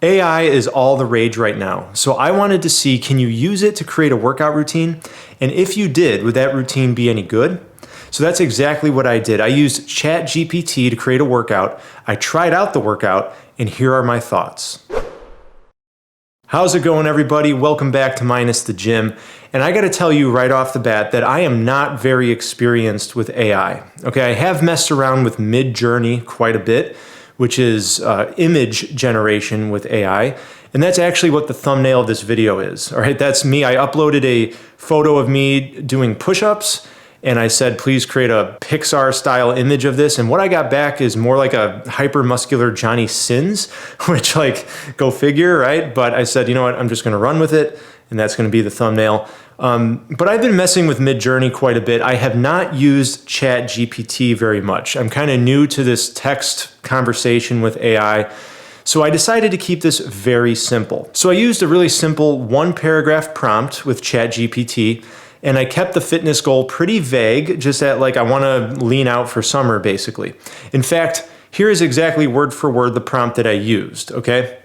AI is all the rage right now, so I wanted to see, can you use it to create a workout routine? And if you did, would that routine be any good? So that's exactly what I did. I used ChatGPT to create a workout. I tried out the workout, and here are my thoughts. How's it going, everybody? Welcome back to Minus the Gym. And I gotta tell you right off the bat that I am not very experienced with AI. Okay, I have messed around with Midjourney quite a bit, which is image generation with AI. And that's actually what the thumbnail of this video is. All right, that's me. I uploaded a photo of me doing push-ups, and I said, please create a Pixar style image of this. And what I got back is more like a hyper-muscular Johnny Sins, which, like, go figure, right? But I said, you know what, I'm just gonna run with it, and that's gonna be the thumbnail. But I've been messing with Midjourney quite a bit. I have not used ChatGPT very much. I'm kind of new to this text conversation with AI. So I decided to keep this very simple. So I used a really simple one paragraph prompt with ChatGPT, and I kept the fitness goal pretty vague, just at like, I wanna lean out for summer, basically. In fact, here is exactly word for word the prompt that I used, okay?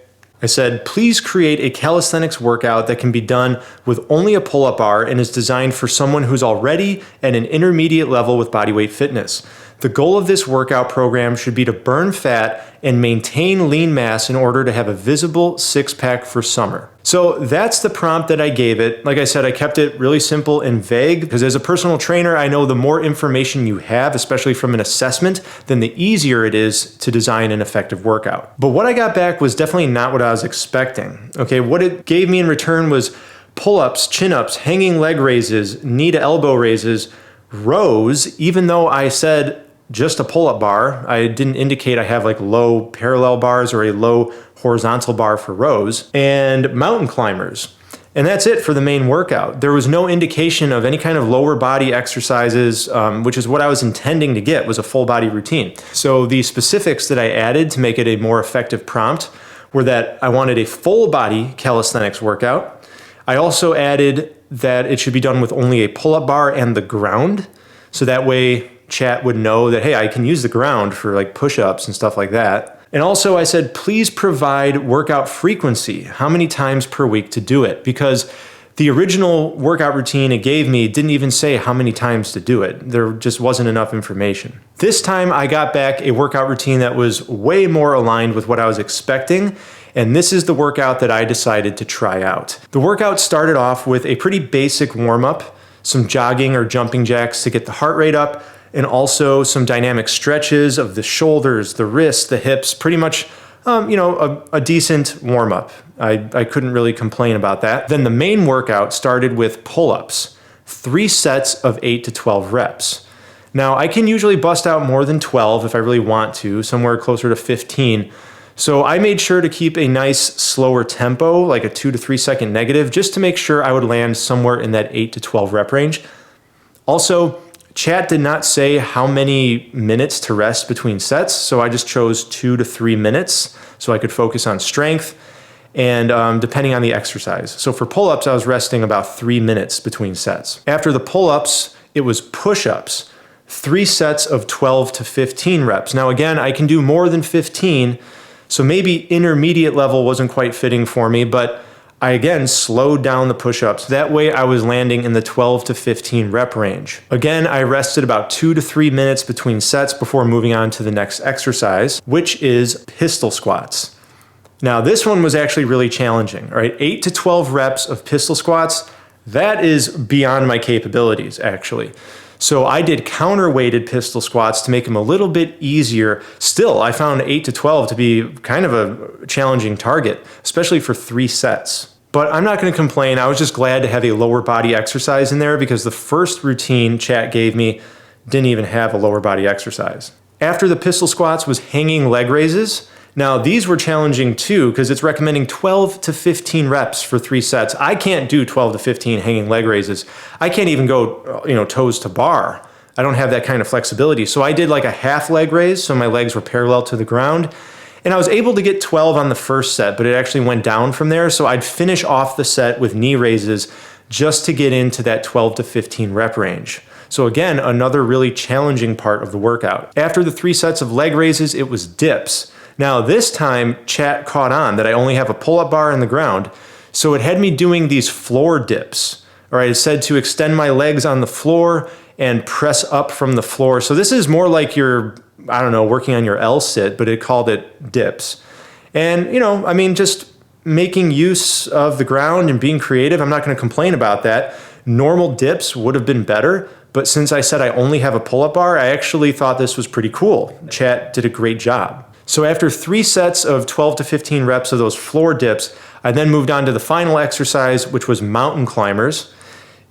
I said, please create a calisthenics workout that can be done with only a pull-up bar and is designed for someone who's already at an intermediate level with bodyweight fitness. The goal of this workout program should be to burn fat and maintain lean mass in order to have a visible six-pack for summer. So that's the prompt that I gave it. Like I said, I kept it really simple and vague because as a personal trainer, I know the more information you have, especially from an assessment, then the easier it is to design an effective workout. But what I got back was definitely not what I was expecting. Okay, what it gave me in return was pull-ups, chin-ups, hanging leg raises, knee to elbow raises, rows, even though I said just a pull-up bar. I didn't indicate I have like low parallel bars or a low horizontal bar for rows, and mountain climbers. And that's it for the main workout. There was no indication of any kind of lower body exercises, which is what I was intending to get, was a full body routine. So the specifics that I added to make it a more effective prompt were that I wanted a full body calisthenics workout. I also added that it should be done with only a pull-up bar and the ground. So that way Chat would know that, hey, I can use the ground for like push-ups and stuff like that. And also I said, please provide workout frequency, how many times per week to do it, because the original workout routine it gave me didn't even say how many times to do it. There just wasn't enough information. This time I got back a workout routine that was way more aligned with what I was expecting, and this is the workout that I decided to try out. The workout started off with a pretty basic warm-up, some jogging or jumping jacks to get the heart rate up, and also some dynamic stretches of the shoulders, the wrists, the hips, pretty much a decent warm-up. I couldn't really complain about that. Then the main workout started with pull-ups, 3 sets of 8 to 12 reps. Now I can usually bust out more than 12 if I really want to, somewhere closer to 15. So I made sure to keep a nice slower tempo, like a 2 to 3 second negative, just to make sure I would land somewhere in that 8 to 12 rep range. Also, Chat did not say how many minutes to rest between sets, so I just chose 2 to 3 minutes so I could focus on strength and depending on the exercise. So for pull-ups, I was resting about 3 minutes between sets. After the pull-ups, it was push-ups, 3 sets of 12 to 15 reps. Now again, I can do more than 15, so maybe intermediate level wasn't quite fitting for me, but I again slowed down the push-ups. That way I was landing in the 12 to 15 rep range. Again, I rested about 2 to 3 minutes between sets before moving on to the next exercise, which is pistol squats. Now this one was actually really challenging, all right? 8 to 12 reps of pistol squats, that is beyond my capabilities actually. So I did counterweighted pistol squats to make them a little bit easier. Still, I found 8 to 12 to be kind of a challenging target, especially for 3 sets. But I'm not gonna complain. I was just glad to have a lower body exercise in there because the first routine Chat gave me didn't even have a lower body exercise. After the pistol squats was hanging leg raises. Now these were challenging too because it's recommending 12 to 15 reps for 3 sets. I can't do 12 to 15 hanging leg raises. I can't even go, toes to bar. I don't have that kind of flexibility. So I did like a half leg raise, so my legs were parallel to the ground. And I was able to get 12 on the first set, but it actually went down from there. So I'd finish off the set with knee raises just to get into that 12 to 15 rep range. So again, another really challenging part of the workout. After the 3 sets of leg raises, it was dips. Now this time chat caught on that I only have a pull-up bar in the ground, so it had me doing these floor dips. All right, it said to extend my legs on the floor and press up from the floor. So this is more like you're, I don't know, working on your L sit, but it called it dips. And you know, I mean, just making use of the ground and being creative, I'm not going to complain about that. Normal dips would have been better, but since I said I only have a pull-up bar, I actually thought this was pretty cool. Chat did a great job. So after 3 sets of 12 to 15 reps of those floor dips, I then moved on to the final exercise, which was mountain climbers.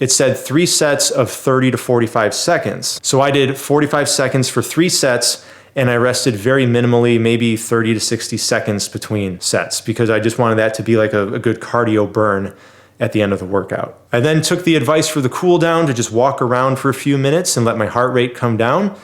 It said 3 sets of 30 to 45 seconds. So I did 45 seconds for 3 sets, and I rested very minimally, maybe 30 to 60 seconds between sets, because I just wanted that to be like a good cardio burn at the end of the workout. I then took the advice for the cool down to just walk around for a few minutes and let my heart rate come down.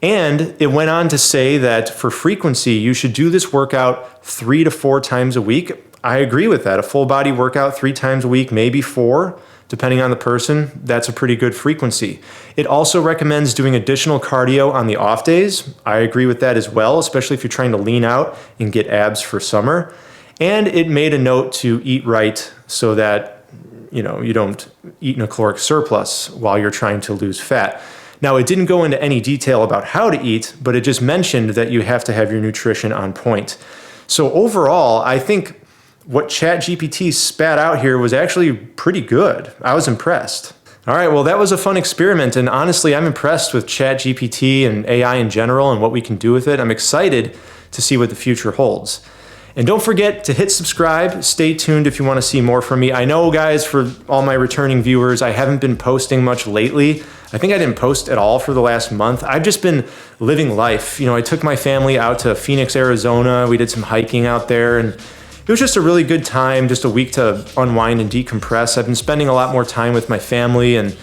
And it went on to say that for frequency, you should do this workout 3 to 4 times a week. I agree with that. A full body workout 3 times a week, maybe 4, depending on the person. That's a pretty good frequency. It also recommends doing additional cardio on the off days. I agree with that as well, especially if you're trying to lean out and get abs for summer. And it made a note to eat right so that, you know, you don't eat in a caloric surplus while you're trying to lose fat. Now, it didn't go into any detail about how to eat, but it just mentioned that you have to have your nutrition on point. So overall, I think what ChatGPT spat out here was actually pretty good. I was impressed. All right, well, that was a fun experiment, and honestly, I'm impressed with ChatGPT and AI in general and what we can do with it. I'm excited to see what the future holds. And don't forget to hit subscribe. Stay tuned if you want to see more from me. I know, guys, for all my returning viewers, I haven't been posting much lately. I think I didn't post at all for the last month. I've just been living life. You know, I took my family out to Phoenix, Arizona. We did some hiking out there, and it was just a really good time, just a week to unwind and decompress. I've been spending a lot more time with my family and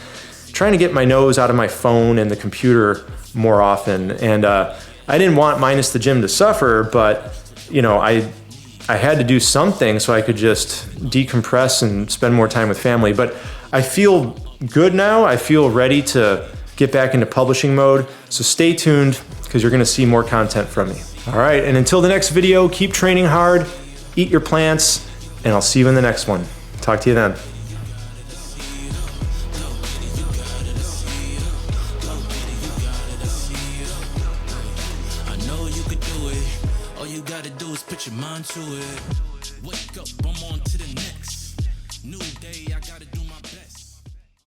trying to get my nose out of my phone and the computer more often. And I didn't want Minus the Gym to suffer, but you know, I had to do something so I could just decompress and spend more time with family. But I feel good now. I feel ready to get back into publishing mode. So stay tuned because you're going to see more content from me. All right, and until the next video, keep training hard, eat your plants, and I'll see you in the next one. Talk to you then. Put your mind to it. Wake up, I'm on to the next new day. I gotta do